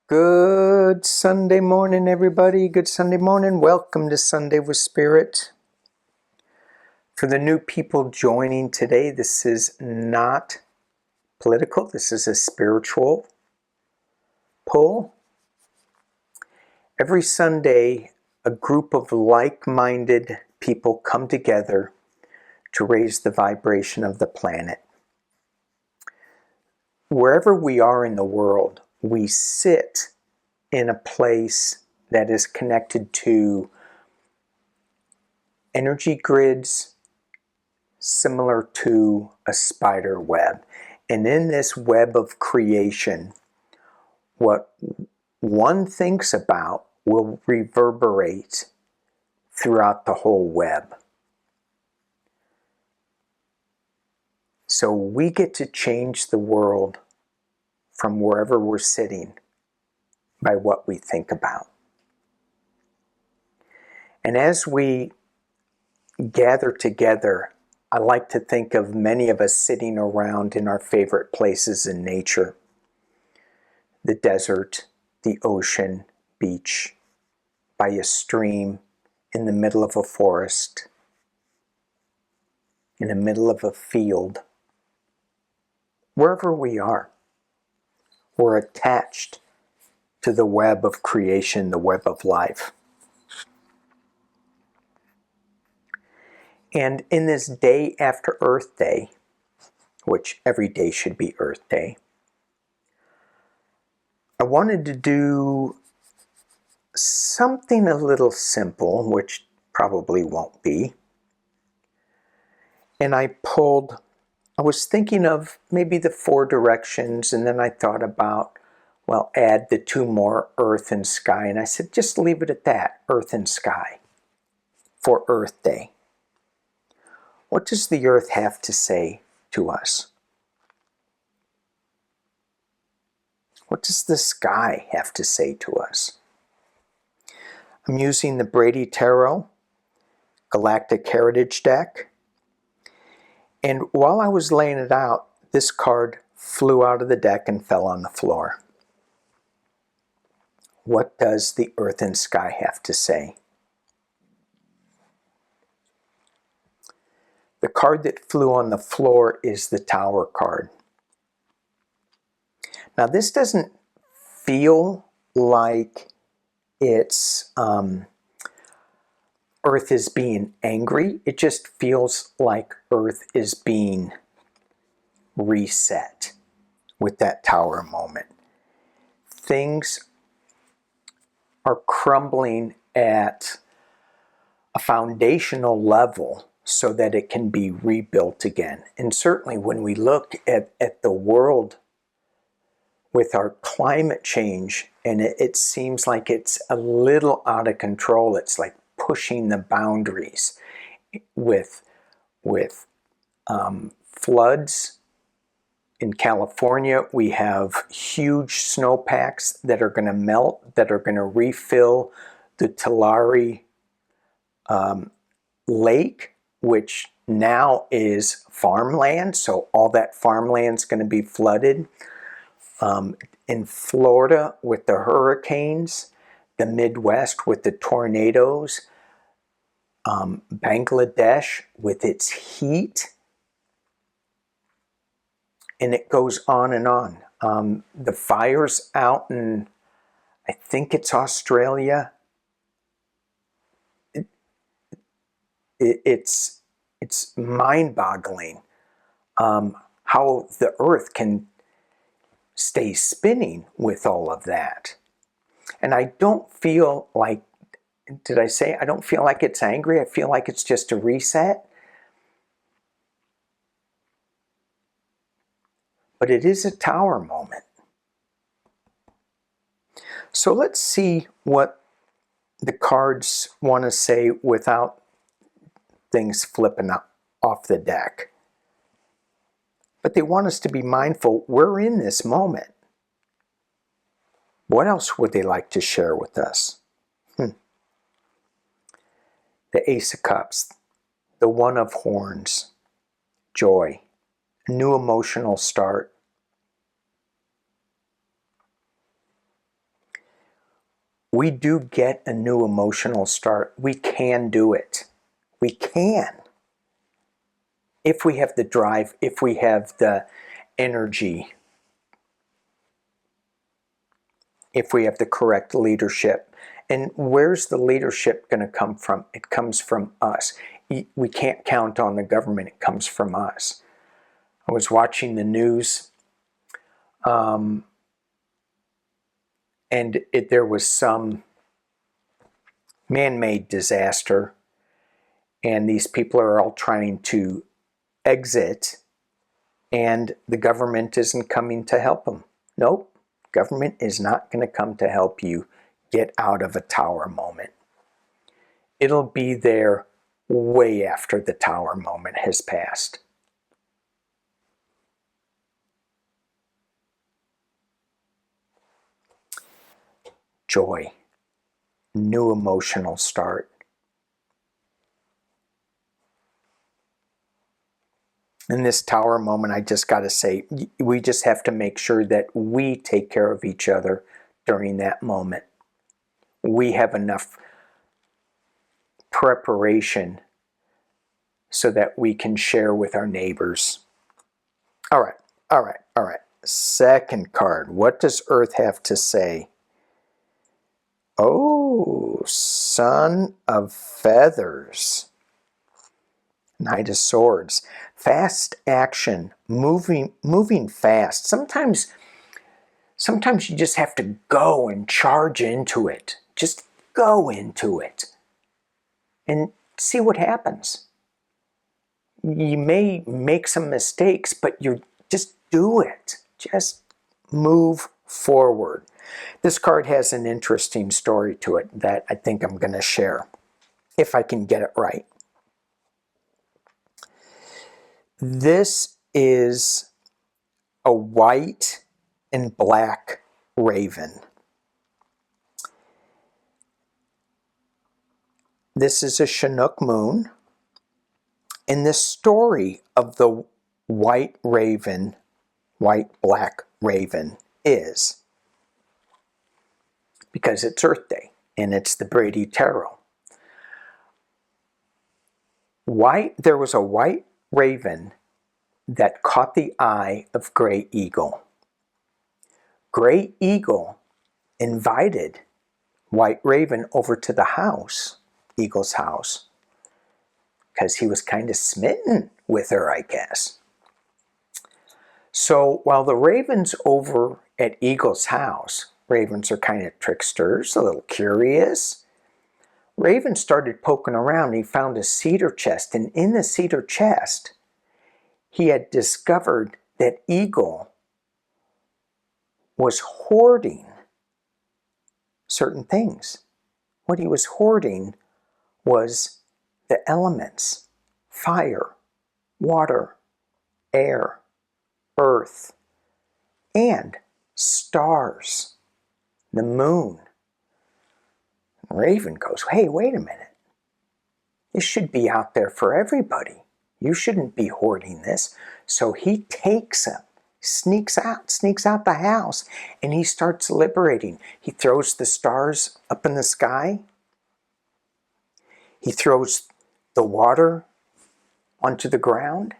Good Sunday morning, everybody. Good Sunday morning. Welcome to Sunday with Spirit. For the new people joining today, this is not political. This is a spiritual pull. Every Sunday, a group of like-minded people come together to raise the vibration of the planet. Wherever we are in the world, we sit in a place that is connected to energy grids similar to a spider web. And in this web of creation, what one thinks about will reverberate throughout the whole web. So we get to change the world from wherever we're sitting by what we think about. And as we gather together, I like to think of many of us sitting around in our favorite places in nature. The desert, the ocean, beach, by a stream, in the middle of a forest, in the middle of a field. Wherever we are, we're attached to the web of creation, the web of life. And in this day after Earth Day, which every day should be Earth Day, I wanted to do something a little simple, which probably won't be. And I was thinking of maybe the 4 directions, and then I thought about, well, add the 2 more, earth and sky. And I said, just leave it at that, earth and sky, for Earth Day. What does the earth have to say to us? What does the sky have to say to us? I'm using the Brady Tarot Galactic Heritage deck. And while I was laying it out, this card flew out of the deck and fell on the floor. What does the earth and sky have to say? The card that flew on the floor is the Tower card. Now, this doesn't feel like it's Earth is being angry. It just feels like Earth is being reset with that Tower moment. Things are crumbling at a foundational level so that it can be rebuilt again. And certainly when we look at the world with our climate change, and it seems like it's a little out of control. It's like pushing the boundaries with floods. In California, we have huge snowpacks that are going to melt, that are going to refill the Tulare Lake, which now is farmland. So all that farmland's going to be flooded. In Florida with the hurricanes, the Midwest with the tornadoes, Bangladesh with its heat, and it goes on and on. The fires out in, I think it's Australia. It's mind-boggling how the earth can stay spinning with all of that. And I don't feel like, did I say I don't feel like it's angry? I feel like it's just a reset. But it is a Tower moment. So let's see what the cards want to say without things flipping off the deck. But they want us to be mindful we're in this moment. What else would they like to share with us? The Ace of Cups, the One of Horns, joy, a new emotional start. we do get a new emotional start. We can do it. We can. If we have the drive, if we have the energy, if we have the correct leadership. And where's the leadership going to come from? It comes from us. We can't count on the government. It comes from us. I was watching the news, and there was some man-made disaster, and these people are all trying to exit, and the government isn't coming to help them. Nope, government is not going to come to help you get out of a tower moment. It'll be there way after the tower moment has passed. Joy, new emotional start. In this tower moment, I just got to say, we just have to make sure that we take care of each other during that moment. We have enough preparation so that we can share with our neighbors. All right. Second card. What does Earth have to say? Oh, Son of Feathers. Knight of Swords. Fast action, moving fast. Sometimes you just have to go and charge into it. Just go into it and see what happens. You may make some mistakes, but you just do it. Just move forward. This card has an interesting story to it that I think I'm going to share, if I can get it right. This is a white and black raven. This is a Chinook moon. And the story of the white raven, white-black raven, is because it's Earth Day and it's the Brady Tarot. There was a white raven that caught the eye of Gray Eagle. Gray Eagle invited White Raven over to the house, Eagle's house, because he was kind of smitten with her, I guess. So while the raven's over at Eagle's house, ravens are kind of tricksters, a little curious. Raven started poking around. He found a cedar chest, and in the cedar chest, he had discovered that Eagle was hoarding certain things. What he was hoarding was the elements: fire, water, air, earth, and stars, the moon. Raven goes, hey, wait a minute. This should be out there for everybody. You shouldn't be hoarding this. So he takes him, sneaks out the house, and he starts liberating. He throws the stars up in the sky. He throws the water onto the ground.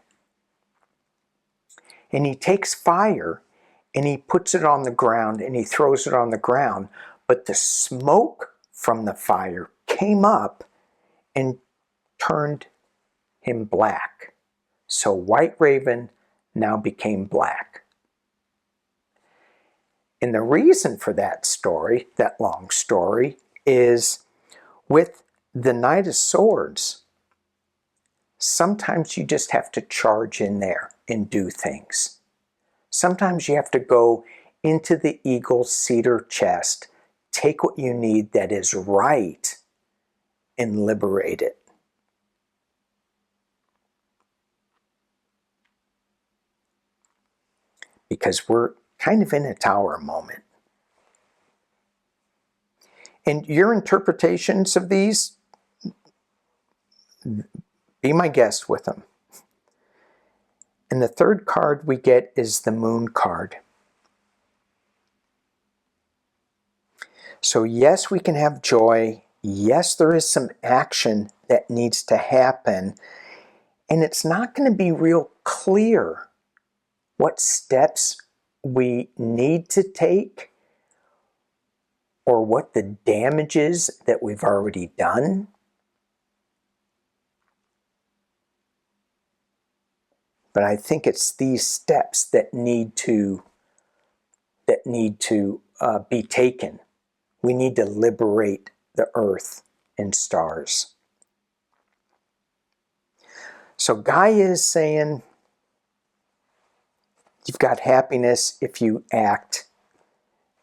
And he takes fire and he puts it on the ground and he throws it on the ground. But the smoke from the fire came up and turned him black. So White Raven now became black. And the reason for that story, that long story, is with the Knight of Swords, sometimes you just have to charge in there and do things. Sometimes you have to go into the eagle's cedar chest, take what you need that is right, and liberate it. Because we're kind of in a tower moment. And your interpretations of these, be my guest with them. And the third card we get is the Moon card. So yes, we can have joy. Yes, there is some action that needs to happen. And it's not going to be real clear what steps we need to take or what the damage is that we've already done. But I think it's these steps that need to be taken. We need to liberate the earth and stars. So Gaia is saying you've got happiness if you act,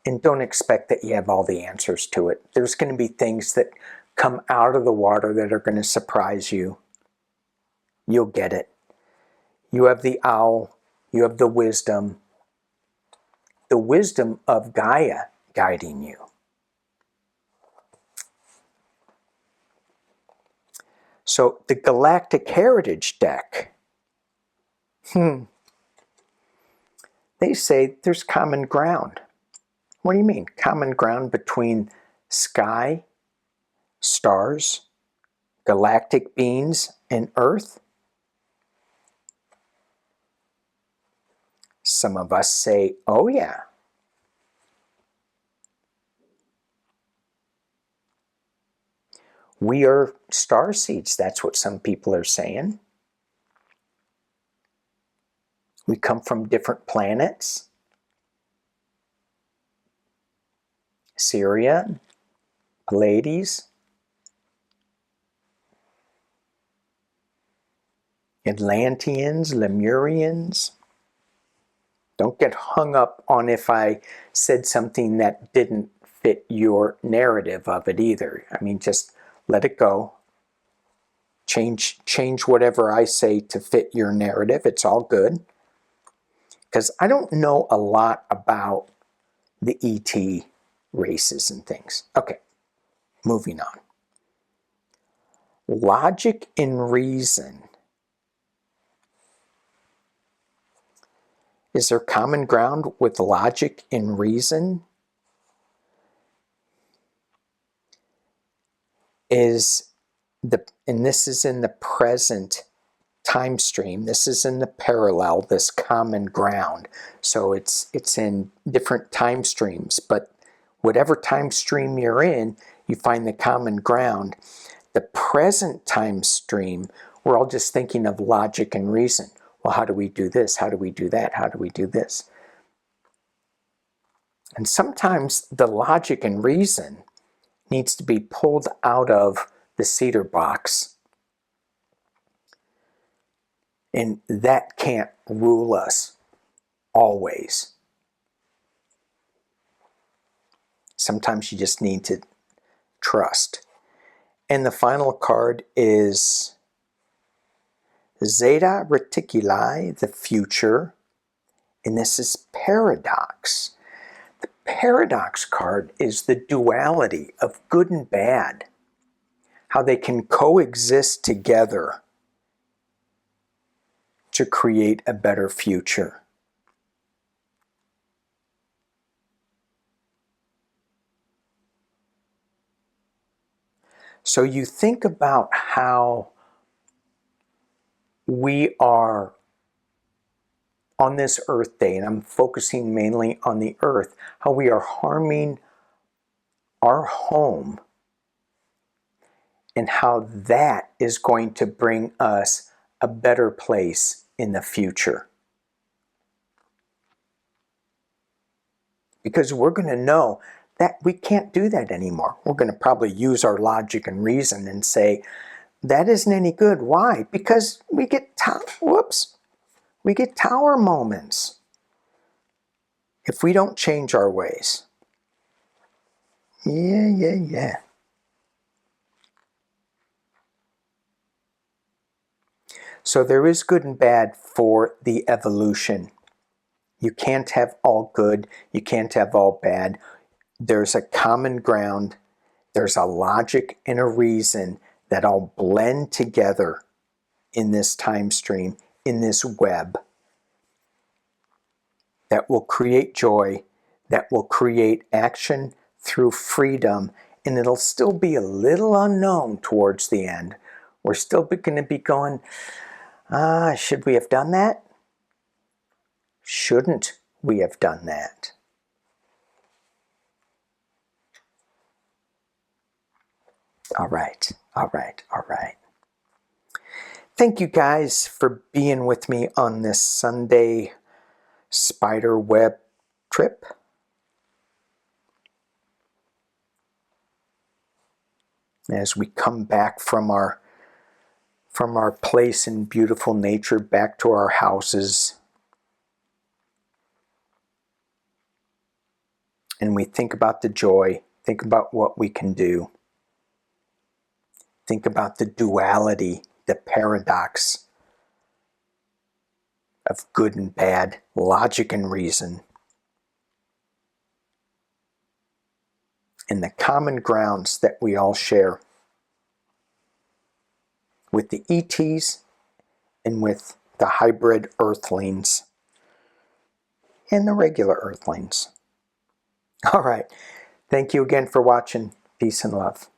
and don't expect that you have all the answers to it. There's going to be things that come out of the water that are going to surprise you. You'll get it. You have the owl. You have the wisdom of Gaia guiding you. So the Galactic Heritage deck, they say there's common ground. What do you mean? Common ground between sky, stars, galactic beings, and Earth? Some of us say, oh yeah. We are star seeds. That's what some people are saying. We come from different planets. Syria, Pleiades, Atlanteans, Lemurians. Don't get hung up on if I said something that didn't fit your narrative of it either. I mean, just let it go. Change whatever I say to fit your narrative. It's all good. Because I don't know a lot about the ET races and things. Okay, moving on. Logic and reason. Is there common ground with logic and reason? And this is in the present time stream. This is in the parallel, this common ground. So it's in different time streams, but whatever time stream you're in, you find the common ground. The present time stream, we're all just thinking of logic and reason. Well, how do we do this? How do we do that? How do we do this? And sometimes the logic and reason needs to be pulled out of the cedar box. And that can't rule us always. Sometimes you just need to trust. And the final card is Zeta Reticuli, the future. And this is paradox. The paradox card is the duality of good and bad. How they can coexist together to create a better future. So you think about how we are on this Earth Day, and I'm focusing mainly on the Earth, how we are harming our home, and how that is going to bring us a better place in the future. Because we're going to know that we can't do that anymore. We're going to probably use our logic and reason and say, that isn't any good. Why? Because we get we get tower moments if we don't change our ways. Yeah. So there is good and bad for the evolution. You can't have all good. You can't have all bad. There's a common ground. There's a logic and a reason that all blend together in this time stream, in this web, that will create joy, that will create action, through freedom, and it'll still be a little unknown towards the end. We're still going to be going, should we have done that? Shouldn't we have done that? All right. Thank you guys for being with me on this Sunday spider web trip. As we come back from our place in beautiful nature back to our houses, and we think about the joy, think about what we can do, think about the duality, the paradox of good and bad, logic and reason, and the common grounds that we all share with the ETs and with the hybrid earthlings and the regular earthlings. All right. Thank you again for watching. Peace and love.